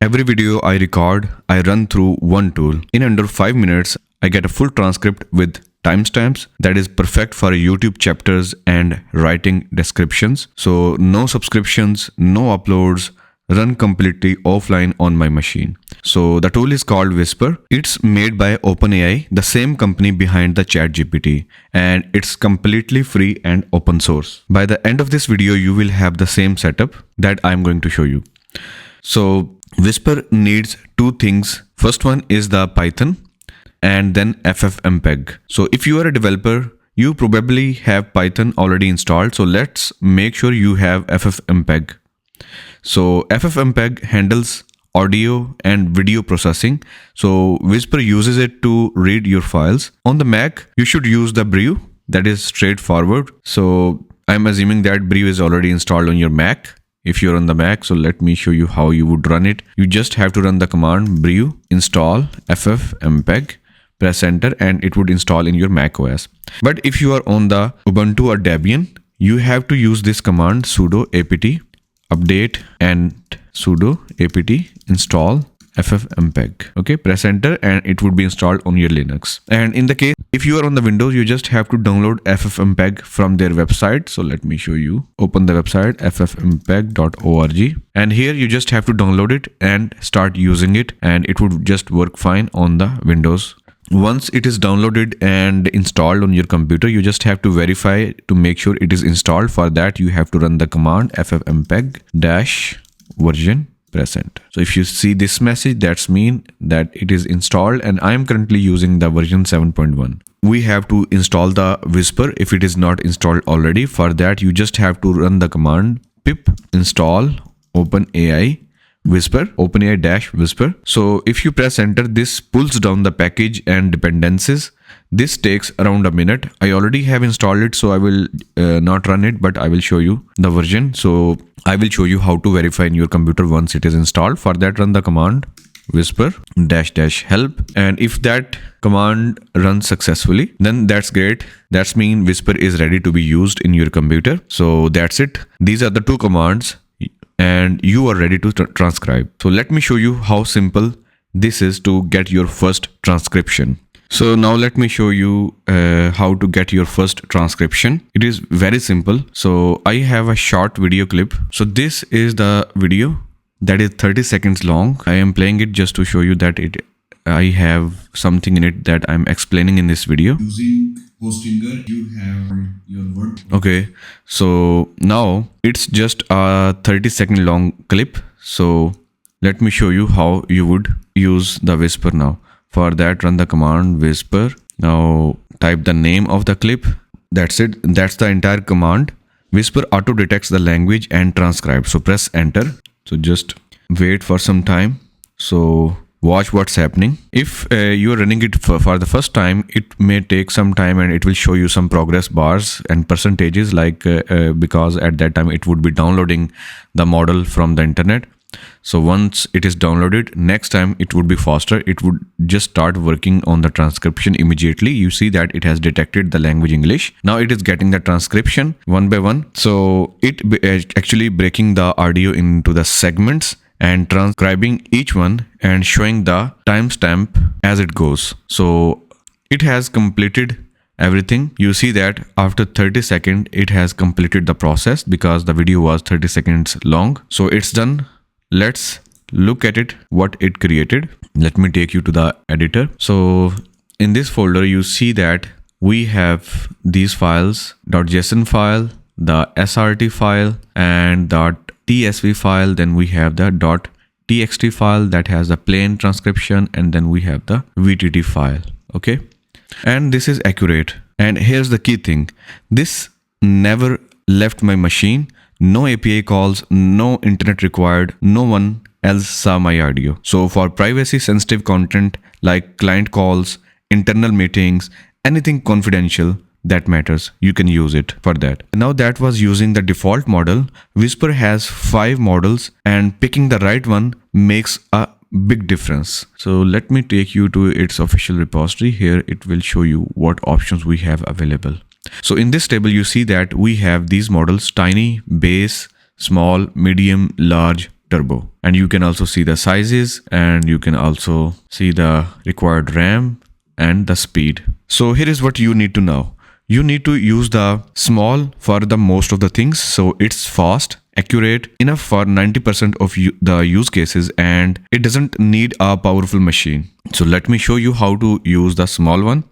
Every video I record, I run through one tool. In under 5 minutes, I get a full transcript with timestamps that is perfect for YouTube chapters and writing descriptions. So no subscriptions, no uploads, run completely offline on my machine. So the tool is called Whisper. It's made by OpenAI, the same company behind the ChatGPT, and it's completely free and open source. By the end of this video, you will have the same setup that I'm going to show you. So Whisper needs two things. First one is the Python and then FFmpeg. So if you are a developer, you probably have Python already installed. So let's make sure you have FFmpeg. So FFmpeg handles audio and video processing. So Whisper uses it to read your files. On the Mac, you should use the brew. That is straightforward. So I'm assuming that brew is already installed on your Mac. If you're on the Mac, so let me show you how you would run it. You just have to run the command brew install FFmpeg, press enter, and it would install in your Mac OS. But if you are on the Ubuntu or Debian, you have to use this command sudo apt update and sudo apt install FFmpeg. Okay, press enter and it would be installed on your Linux. And in the case if you are on the Windows, you just have to download FFmpeg from their website. So let me show you. Open the website ffmpeg.org, and here you just have to download it and start using it, and it would just work fine on the Windows. Once it is downloaded and installed on your computer, you just have to verify to make sure it is installed. For that, you have to run the command ffmpeg-version, press enter. So if you see this message, that's mean that it is installed, and I am currently using the version 7.1. We have to install the Whisper if it is not installed already. For that, you just have to run the command pip install openai whisper, openai-whisper. So if you press enter, this pulls down the package and dependencies. This takes around a minute. I already have installed it, so I will not run it, but I will show you the version. So I will show you how to verify in your computer once it is installed. For that, run the command whisper --help, and if that command runs successfully, then that's great. That's mean Whisper is ready to be used in your computer. So that's it. These are the two commands, and you are ready to transcribe. So let me show you how simple this is to get your first transcription. So now let me show you how to get your first transcription. It is very simple. So I have a short video clip. So this is the video that is 30 seconds long. I am playing it just to show you that I have something in it that I'm explaining in this video. Using Hostinger, you have your word. Okay, so now it's just a 30-second long clip. So let me show you how you would use the Whisper now. For that, run the command whisper. Now type the name of the clip. That's it. That's the entire command. Whisper auto detects the language and transcribes. So press enter. So just wait for some time. So watch what's happening. If you are running it for the first time, it may take some time and it will show you some progress bars and percentages, like because at that time it would be downloading the model from the internet. So once it is downloaded, next time it would be faster. It would just start working on the transcription immediately. You see that it has detected the language English. Now it is getting the transcription one by one. So it actually breaking the audio into the segments and transcribing each one and showing the timestamp as it goes. So it has completed everything. You see that after 30 seconds, it has completed the process because the video was 30 seconds long. So it's done. Let's look at it, what it created. Let me take you to the editor. So in this folder, you see that we have these files, .json file, the srt file, and .tsv file. Then we have the .txt file that has the plain transcription, and then we have the vtt file. Okay, and this is accurate. And here's the key thing. This never left my machine. No API calls, no internet required, no one else saw my audio. So for privacy sensitive content like client calls, internal meetings, anything confidential that matters, you can use it for that. Now that was using the default model. Whisper has 5 models, and picking the right one makes a big difference. So let me take you to its official repository. Here it will show you what options we have available. So in this table, you see that we have these models: tiny, base, small, medium, large, turbo. And you can also see the sizes, and you can also see the required RAM and the speed. So here is what you need to know. You need to use the small for the most of the things. So it's fast, accurate, enough for 90% of the use cases, and it doesn't need a powerful machine. So let me show you how to use the small one.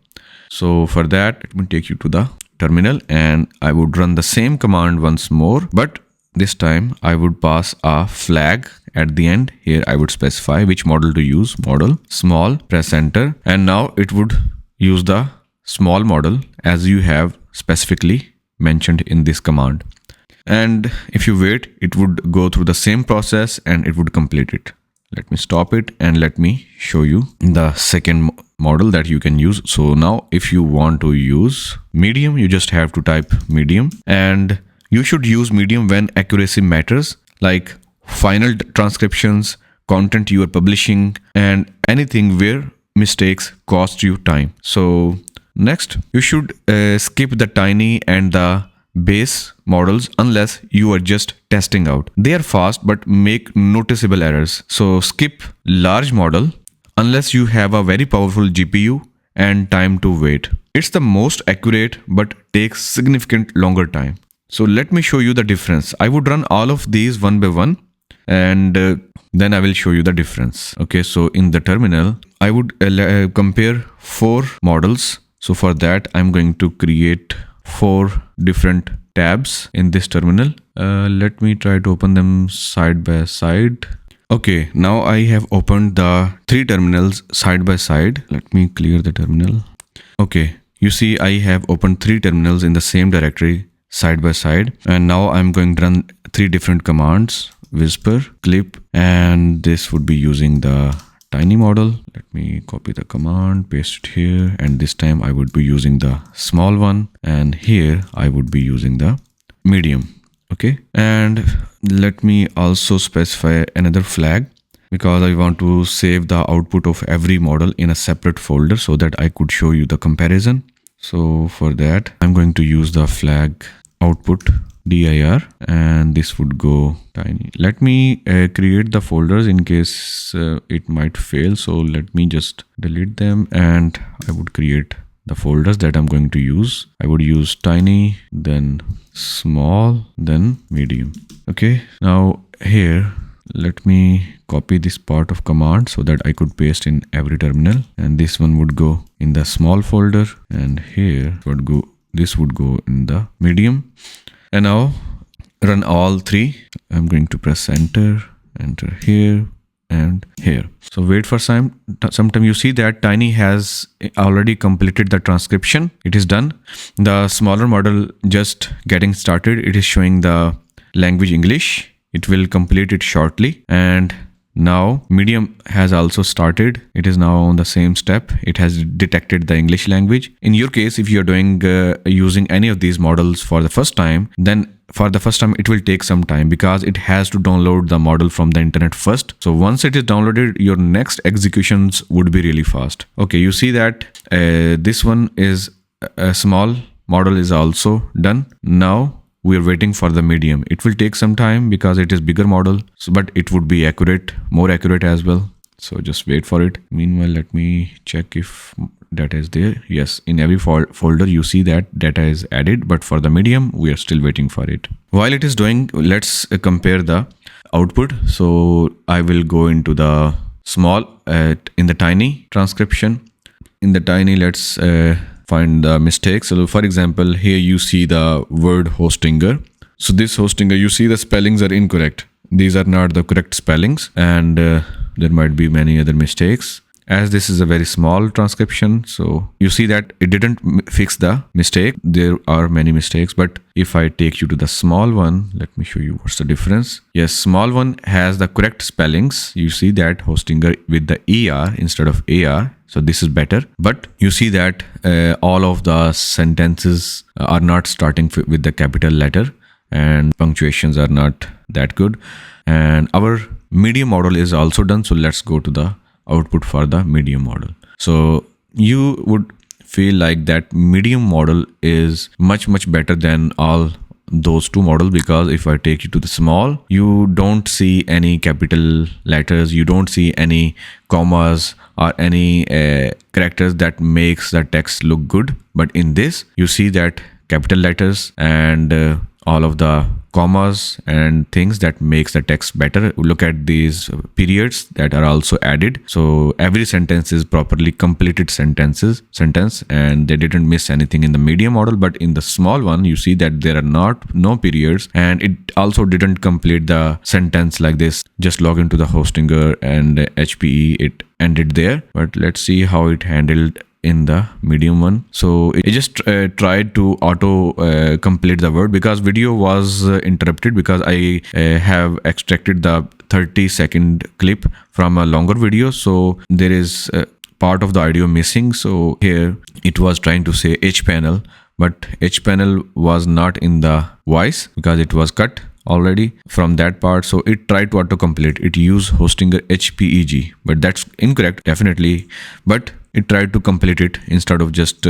So for that, let me take you to the terminal, and I would run the same command once more, but this time I would pass a flag at the end. Here I would specify which model to use, model, small, press enter, and now it would use the small model as you have specifically mentioned in this command. And if you wait, it would go through the same process and it would complete it. Let me stop it and let me show you the second model that you can use. So now if you want to use medium, you just have to type medium, and you should use medium when accuracy matters, like final transcriptions, content you are publishing, and anything where mistakes cost you time. So next, you should skip the tiny and the base models unless you are just testing out. They are fast but make noticeable errors. So skip large model unless you have a very powerful GPU and time to wait. It's the most accurate but takes significant longer time. So let me show you the difference. I would run all of these one by one, and then I will show you the difference. Okay, so in the terminal, I would compare 4 models. So for that, I'm going to create 4 different tabs in this terminal. Let me try to open them side by side. Okay, now I have opened the 3 terminals side by side. Let me clear the terminal. Okay, you see I have opened 3 terminals in the same directory side by side, and now I'm going to run 3 different commands: whisper, clip, and this would be using the tiny model. Let me copy the command, paste it here, and this time I would be using the small one, and here I would be using the medium. Okay, and let me also specify another flag because I want to save the output of every model in a separate folder so that I could show you the comparison. So for that, I'm going to use the flag output dir, and this would go tiny. Let me create the folders in case it might fail. So let me just delete them, and I would create the folders that I'm going to use. I would use tiny, then small, then medium. Okay, now here let me copy this part of command so that I could paste in every terminal, and this one would go in the small folder, and here would go, this would go in the medium. And now run all 3. I'm going to press enter here and here. So wait for some time. You see that tiny has already completed the transcription. It is done. The smaller model just getting started. It is showing the language English. It will complete it shortly. And now medium has also started. It is now on the same step. It has detected the English language. In your case, if you're doing using any of these models for the first time, then for the first time it will take some time because it has to download the model from the internet first. So once it is downloaded, your next executions would be really fast. Okay, you see that this one is a small model is also done. Now we are waiting for the medium. It will take some time because it is bigger model, but it would be accurate, more accurate as well. So just wait for it. Meanwhile, let me check if data is there. Yes, in every folder you see that data is added, but for the medium, we are still waiting for it. While it is doing, let's compare the output. So I will go into the small, in the tiny transcription. In the tiny, let's find the mistakes. So for example, here you see the word hostinger. So this hostinger, you see the spellings are incorrect. These are not the correct spellings, and there might be many other mistakes. As this is a very small transcription, so you see that it didn't fix the mistake. There are many mistakes, but if I take you to the small one, let me show you what's the difference. Yes, small one has the correct spellings. You see that hostinger with the ER instead of AR. So this is better, but you see that all of the sentences are not starting with the capital letter, and punctuations are not that good. And our medium model is also done. So let's go to the output for the medium model. So you would feel like that medium model is much better than all those two models, because if I take you to the small, you don't see any capital letters, you don't see any commas or any characters that makes the text look good. But in this, you see that capital letters and all of the commas and things that makes the text better. Look at these periods that are also added, so every sentence is properly completed sentence, and they didn't miss anything in the medium model. But in the small one, you see that there are no periods, and it also didn't complete the sentence like this. Just log into the Hostinger and HPE, it ended there. But let's see how it handled in the medium one. So it just tried to auto complete the word, because video was interrupted, because I have extracted the 30-second clip from a longer video, so there is part of the audio missing. So here it was trying to say H panel, but H panel was not in the voice because it was cut already from that part. So it tried to autocomplete. It used Hostinger HPEG, but that's incorrect definitely. But it tried to complete it instead of just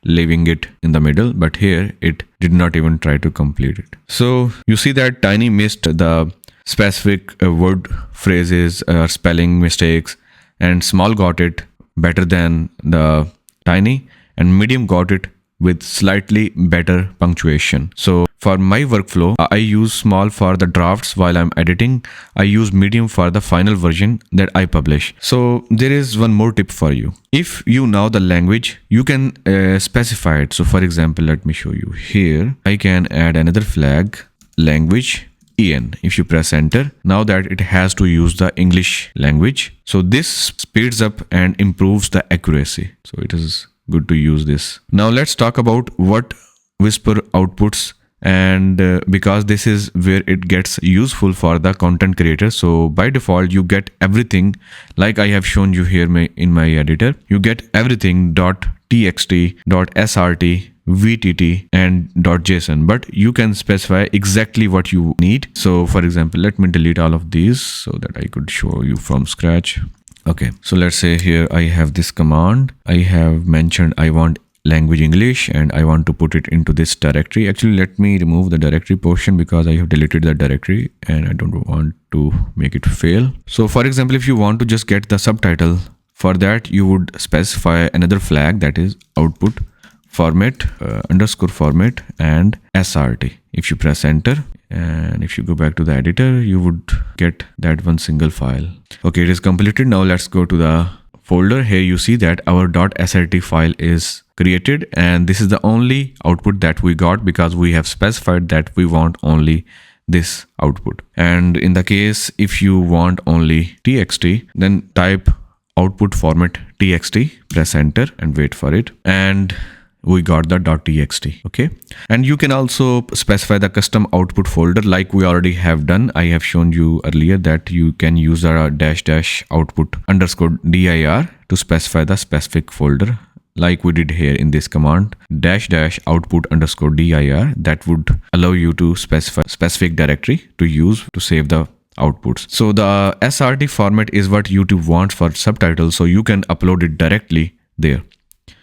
leaving it in the middle. But here it did not even try to complete it. So you see that Tiny missed the specific word phrases or spelling mistakes, and Small got it better than the Tiny, and Medium got it with slightly better punctuation. So for my workflow, I use Small for the drafts while I'm editing. I use Medium for the final version that I publish. So there is one more tip for you. If you know the language, you can specify it. So for example, let me show you here. I can add another flag, language EN. If you press enter, now that it has to use the English language. So this speeds up and improves the accuracy. So it is good to use this. Now let's talk about what Whisper outputs, and because this is where it gets useful for the content creator. So by default, you get everything like I have shown you here in my editor. You get everything .txt, .srt, VTT and .json, but you can specify exactly what you need. So for example, let me delete all of these so that I could show you from scratch. Okay, so let's say here I have this command. I have mentioned I want language English and I want to put it into this directory. Actually, let me remove the directory portion because I have deleted the directory and I don't want to make it fail. So for example, if you want to just get the subtitle, for that you would specify another flag, that is output format underscore format and SRT. If you press enter, and if you go back to the editor, you would get that one single file. Okay, it is completed. Now let's go to the folder. Here you see that our .srt file is created, and this is the only output that we got because we have specified that we want only this output. And in the case if you want only txt, then type output format txt, press enter and wait for it, and we got the .txt. Okay, and you can also specify the custom output folder like we already have done. I have shown you earlier that you can use a -- output underscore dir to specify the specific folder like we did here in this command -- output underscore dir. That would allow you to specify specific directory to use to save the outputs. So the SRT format is what YouTube wants for subtitles, so you can upload it directly there.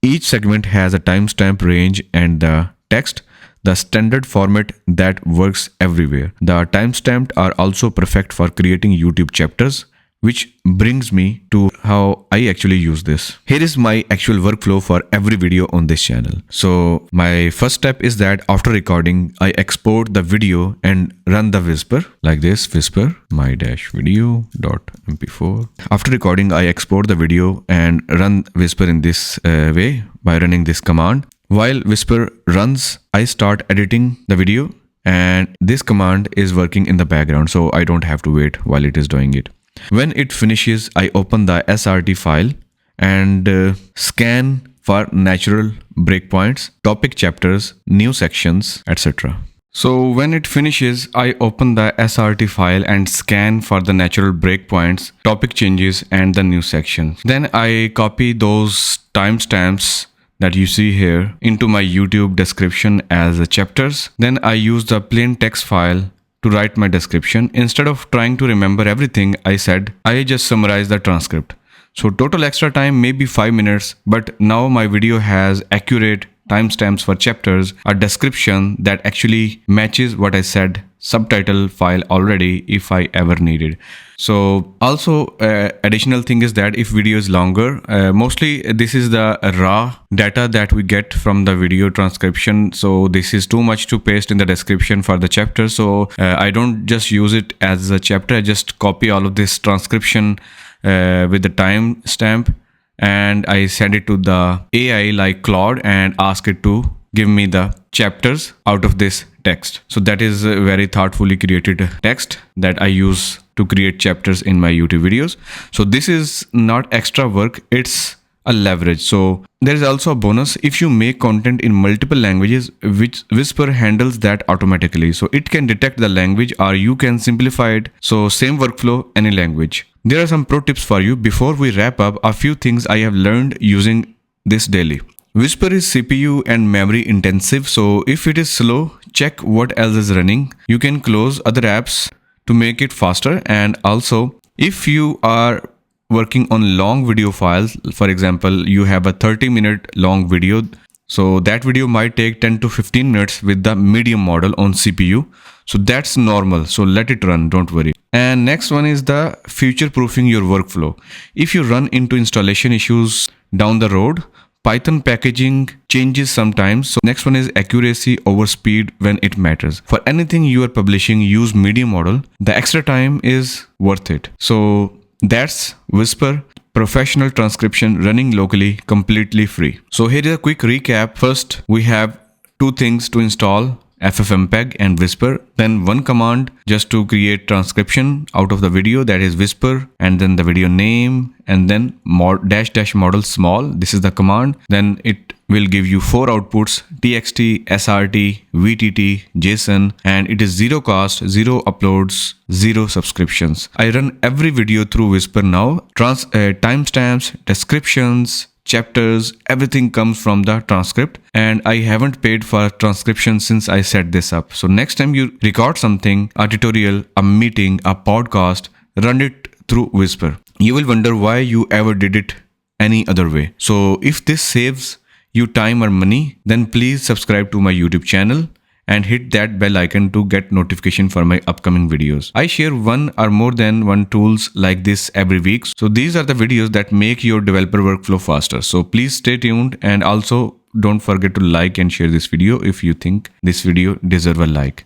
Each segment has a timestamp range and the text, the standard format that works everywhere. The timestamps are also perfect for creating YouTube chapters, which brings me to how I actually use this. Here is my actual workflow for every video on this channel. So my first step is that after recording, I export the video and run the Whisper like this, Whisper my-video.mp4. After recording, I export the video and run Whisper in this way by running this command. While Whisper runs, I start editing the video, and this command is working in the background, so I don't have to wait while it is doing it. When it finishes, I open the SRT file and scan for natural breakpoints, topic chapters, new sections, etc. So when it finishes, I open the SRT file and scan for the natural breakpoints, topic changes, and the new sections. Then I copy those timestamps that you see here into my YouTube description as chapters. Then I use the plain text file to write my description. Instead of trying to remember everything I said, I just summarize the transcript. So total extra time may be 5 minutes, but now my video has accurate timestamps for chapters, a description that actually matches what I said, subtitle file already if I ever needed. So also additional thing is that if video is longer, mostly this is the raw data that we get from the video transcription. So this is too much to paste in the description for the chapter. So I don't just use it as a chapter. I just copy all of this transcription with the timestamp and I send it to the AI like Claude and ask it to give me the chapters out of this text. So that is a very thoughtfully created text that I use to create chapters in my YouTube videos. So this is not extra work, it's a leverage. So there is also a bonus if you make content in multiple languages, which Whisper handles that automatically. So it can detect the language or you can simplify it. So same workflow, any language. There are some pro tips for you. Before we wrap up, a few things I have learned using this daily. Whisper is CPU and memory intensive, so if it is slow, check what else is running. You can close other apps to make it faster. And also, if you are working on long video files, for example, you have a 30-minute long video, so that video might take 10 to 15 minutes with the medium model on CPU. So that's normal. So let it run, don't worry. And next one is the future proofing your workflow. If you run into installation issues down the road, Python packaging changes sometimes. So next one is accuracy over speed when it matters. For anything you are publishing, use medium model. The extra time is worth it. So that's Whisper, professional transcription running locally, completely free. So here is a quick recap. First, we have two things to install: FFmpeg and Whisper. Then one command just to create transcription out of the video, that is Whisper, and then the video name, and then dash model small. This is the command. Then it will give you 4 outputs: txt, srt, vtt, JSON, and it is zero cost, 0 uploads, 0 subscriptions. I run every video through Whisper now. Timestamps, descriptions, chapters, everything comes from the transcript, and I haven't paid for transcription since I set this up. So next time you record something, a tutorial, a meeting, a podcast, run it through Whisper. You will wonder why you ever did it any other way. So if this saves you time or money, then please subscribe to my YouTube channel and hit that bell icon to get notification for my upcoming videos. I share one or more than one tools like this every week. So these are the videos that make your developer workflow faster. So please stay tuned, and also don't forget to like and share this video if you think this video deserves a like.